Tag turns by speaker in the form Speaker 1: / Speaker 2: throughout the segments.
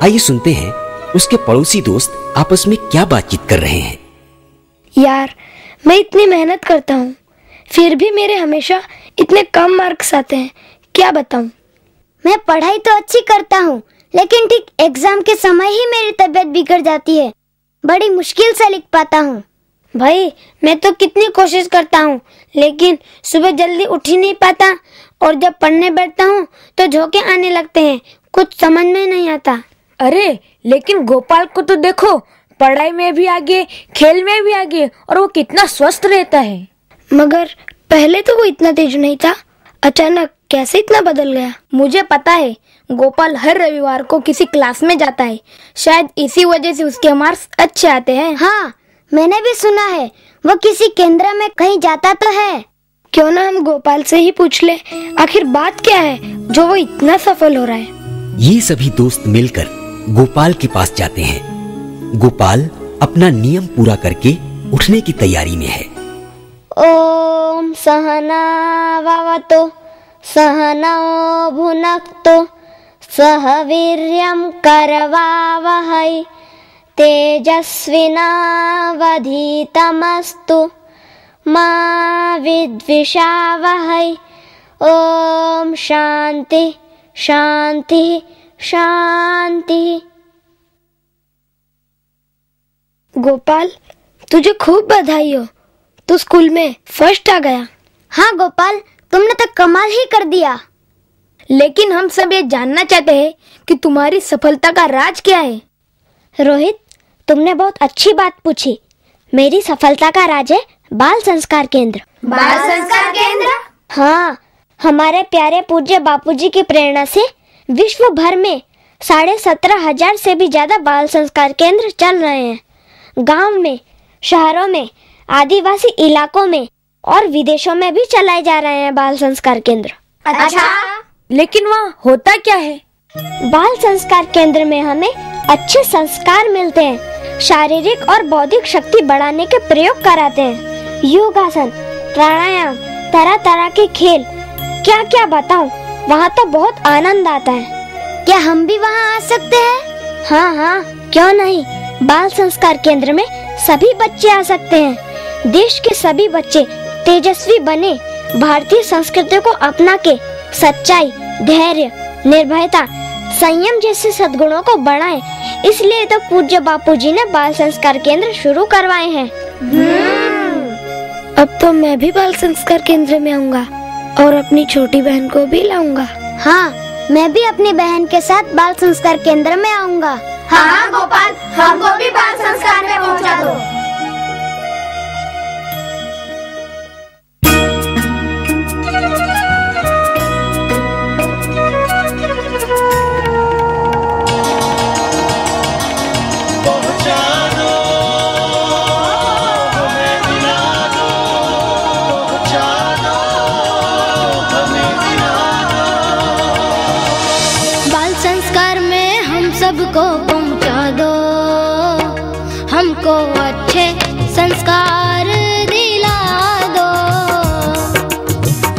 Speaker 1: आइए सुनते हैं उसके पड़ोसी दोस्त आपस में क्या बातचीत कर रहे हैं।
Speaker 2: यार, मैं इतनी मेहनत करता हूँ, फिर भी मेरे हमेशा इतने कम मार्क्स आते हैं, क्या बताऊँ।
Speaker 3: मैं पढ़ाई तो अच्छी करता हूँ, लेकिन ठीक एग्जाम के समय ही मेरी तबीयत बिगड़ जाती है। बड़ी मुश्किल से लिख पाता हूँ।
Speaker 2: भाई, मैं तो कितनी कोशिश करता हूँ, लेकिन सुबह जल्दी उठ ही नहीं पाता, और जब पढ़ने बैठता हूँ तो झोंके आने लगते हैं, कुछ समझ में नहीं आता।
Speaker 4: अरे लेकिन गोपाल को तो देखो, पढ़ाई में भी आगे, खेल में भी आगे, और वो कितना स्वस्थ रहता है।
Speaker 2: मगर पहले तो वो इतना तेज नहीं था, अचानक कैसे इतना बदल गया।
Speaker 4: मुझे पता है, गोपाल हर रविवार को किसी क्लास में जाता है, शायद इसी वजह से उसके मार्क्स अच्छे आते हैं।
Speaker 3: हाँ, मैंने भी सुना है, वो किसी केंद्र में कहीं जाता तो है।
Speaker 2: क्यों ना हम गोपाल से ही पूछ ले, आखिर बात क्या है जो वो इतना सफल हो रहा है।
Speaker 1: ये सभी दोस्त मिलकर गोपाल के पास जाते हैं। गोपाल अपना नियम पूरा करके उठने की तैयारी में है।
Speaker 3: ओम सहना भवतु सहनौ भुनक्तु सह वीर्यं करवावहै तेजस्विनावधीतमस्तु मा विद्विषावहै। ओम शांति शांति शांति।
Speaker 2: गोपाल, तुझे खूब बधाई हो, तू स्कूल में फर्स्ट आ गया।
Speaker 3: हाँ गोपाल, तुमने तो कमाल ही कर दिया।
Speaker 4: लेकिन हम सब ये जानना चाहते हैं कि तुम्हारी सफलता का राज क्या है।
Speaker 3: रोहित, तुमने बहुत अच्छी बात पूछी। मेरी सफलता का राज है बाल संस्कार केंद्र।
Speaker 5: बाल संस्कार केंद्र?
Speaker 3: हाँ, हमारे प्यारे पूज्य बापूजी की प्रेरणा से विश्व भर में 17,500 से भी ज्यादा बाल संस्कार केंद्र चल रहे हैं। गांव में, शहरों में, आदिवासी इलाकों में और विदेशों में भी चलाए जा रहे हैं बाल संस्कार केंद्र।
Speaker 5: अच्छा,
Speaker 4: लेकिन वहाँ होता क्या है?
Speaker 3: बाल संस्कार केंद्र में हमें अच्छे संस्कार मिलते हैं, शारीरिक और बौद्धिक शक्ति बढ़ाने के प्रयोग कराते हैं, योगासन, प्राणायाम, तरह तरह के खेल, क्या क्या बताऊं, वहाँ तो बहुत आनंद आता है। क्या हम भी वहाँ आ सकते हैं? हाँ हाँ, क्यों नहीं। बाल संस्कार केंद्र में सभी बच्चे आ सकते हैं। देश के सभी बच्चे तेजस्वी बने, भारतीय संस्कृति को अपना के सच्चाई, धैर्य, निर्भयता, संयम जैसे सद्गुणों को बढ़ाएं, इसलिए तो पूज्य बापूजी ने बाल संस्कार केंद्र शुरू करवाए हैं।
Speaker 2: अब तो मैं भी बाल संस्कार केंद्र में आऊंगा और अपनी छोटी बहन को भी लाऊंगा।
Speaker 3: हाँ, मैं भी अपनी बहन के साथ बाल संस्कार केंद्र में आऊंगा।
Speaker 5: हाँ गोपाल, हमको भी बाल संस्कार में पहुंचा दो।
Speaker 6: सबको पहुंचा दो, हमको अच्छे संस्कार दिला दो।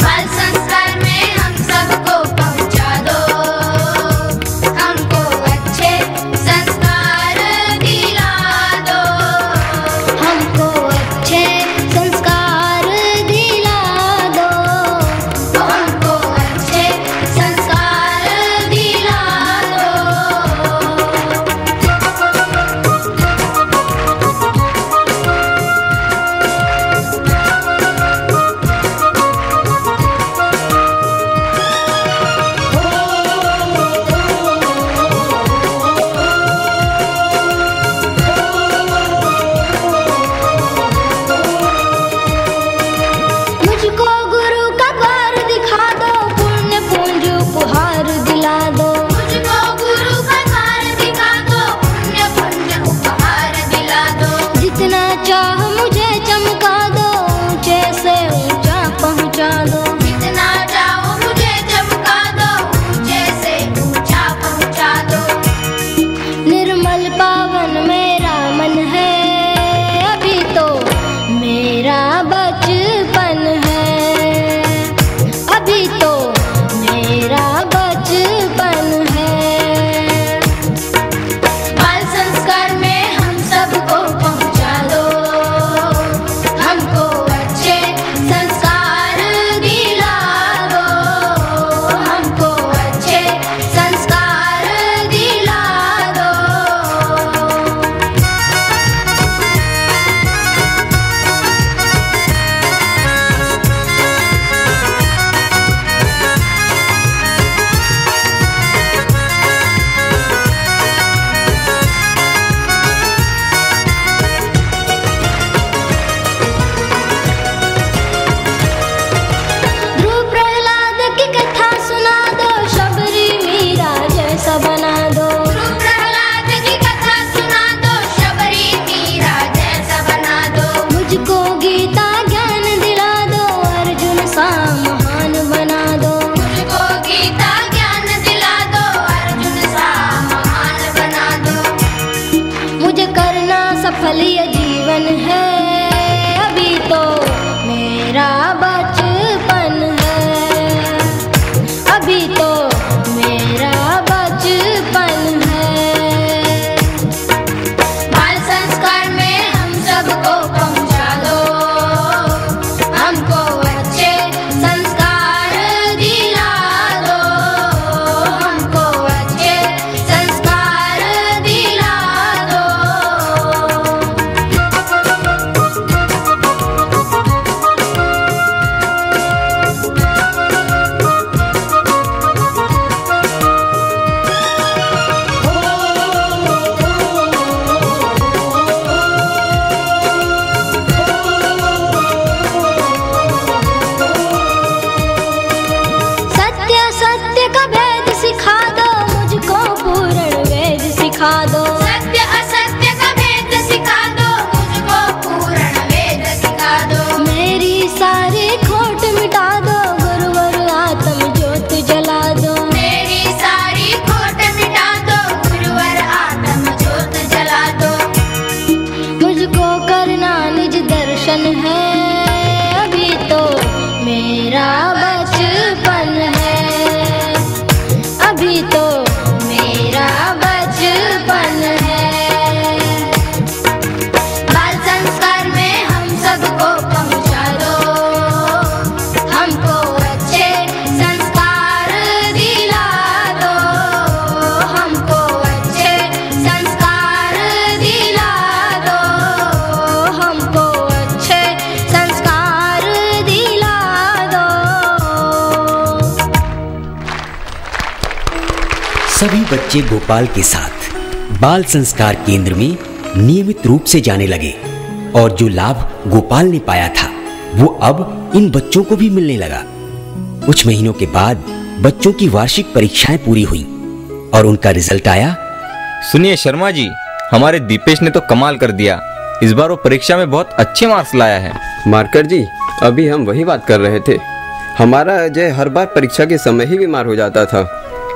Speaker 5: बाल संस्कार में हम सबको पहुंचा दो, हमको अच्छे संस्कार दिला दो।
Speaker 6: हमको अच्छे संस्कार दिला दो।
Speaker 5: हमको अच्छे संस्कार दिला दो।
Speaker 6: सफल ये जीवन है, अभी तो मेरा बचपन है, अभी तो मेरा बचपन है। बाल संस्कार में हम सबको पहुंचा दो, हमको अच्छे संस्कार दिला दो, हमको अच्छे संस्कार दिला दो। सत्य सत्य का भेद सिखा दो, मुझको पूर्ण वेद सिखा दो। सत्य असत्य का भेद सिखा दो, मुझको पूर्ण वेद सिखा दो। मेरी सारी खोट मिटा दो, गुरुवर आत्म ज्योत जला दो। मेरी सारी खोट मिटा दो, गुरुवर आत्म ज्योत जला दो। मुझको करना निज दर्शन है, अभी तो मेरा बचपन है, अभी तो मेरा बचपन है। बाल संस्कार में हम सबको पहुंचा दो, हमको अच्छे संस्कार दिला दो, हमको अच्छे संस्कार दिला दो, हमको अच्छे संस्कार दिला दो।
Speaker 1: सभी बच्चे गोपाल के साथ बाल संस्कार केंद्र में नियमित रूप से जाने लगे और जो लाभ गोपाल ने पाया था वो अब इन बच्चों को भी मिलने लगा। कुछ महीनों के बाद बच्चों की वार्षिक परीक्षाएं पूरी हुई और उनका रिजल्ट आया।
Speaker 7: सुनिए शर्मा जी, हमारे दीपेश ने तो कमाल कर दिया। इस बार वो परीक्षा में बहुत अच्छे मार्क्स लाया है।
Speaker 8: मार्कर जी, अभी हम वही बात कर रहे थे। हमारा अजय हर बार परीक्षा के समय ही बीमार हो जाता था।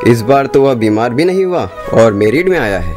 Speaker 8: इस बार तो वह बीमार भी नहीं हुआ और मेरिट में आया है।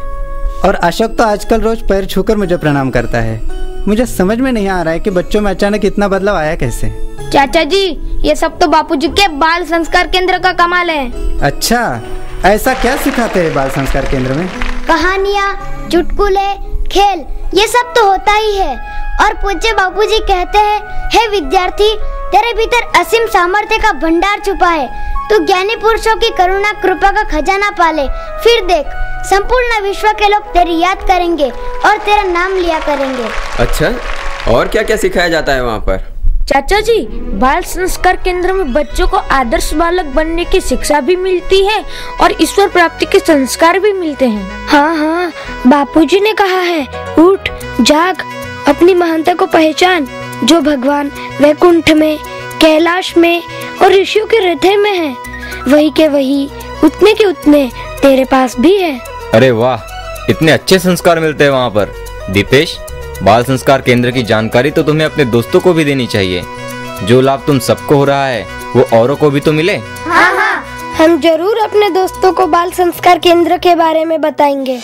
Speaker 9: और अशोक तो आजकल रोज पैर छूकर मुझे प्रणाम करता है। मुझे समझ में नहीं आ रहा है कि बच्चों में अचानक इतना बदलाव आया कैसे।
Speaker 4: चाचा जी, ये सब तो बापूजी के बाल संस्कार केंद्र का कमाल है।
Speaker 9: अच्छा, ऐसा क्या सिखाते हैं बाल संस्कार केंद्र में?
Speaker 3: कहानियाँ, चुटकुले, खेल, ये सब तो होता ही है। और पूज्य बापूजी कहते हैं, हे विद्यार्थी, तेरे भीतर असीम सामर्थ्य का भंडार छुपा है। तू ज्ञानी पुरुषों की करुणा कृपा का खजाना पाले, फिर देख संपूर्ण विश्व के लोग तेरी याद करेंगे और तेरा नाम लिया करेंगे।
Speaker 8: अच्छा, और क्या क्या सिखाया जाता है वहाँ पर?
Speaker 4: चाचा जी, बाल संस्कार केंद्र में बच्चों को आदर्श बालक बनने की शिक्षा भी मिलती है और ईश्वर प्राप्ति के संस्कार भी मिलते हैं।
Speaker 2: हाँ हाँ, बापूजी ने कहा है, उठ जाग, अपनी महानता को पहचान, जो भगवान वैकुंठ में, कैलाश में और ऋषियों के हृदय में है, वही के वही, उतने के उतने तेरे पास भी है।
Speaker 7: अरे वाह, इतने अच्छे संस्कार मिलते हैं वहाँ पर। दीपेश, बाल संस्कार केंद्र की जानकारी तो तुम्हें अपने दोस्तों को भी देनी चाहिए। जो लाभ तुम सबको हो रहा है वो औरों को भी तो मिले।
Speaker 2: हाँ हाँ, हम जरूर अपने दोस्तों को बाल संस्कार केंद्र के बारे में बताएंगे।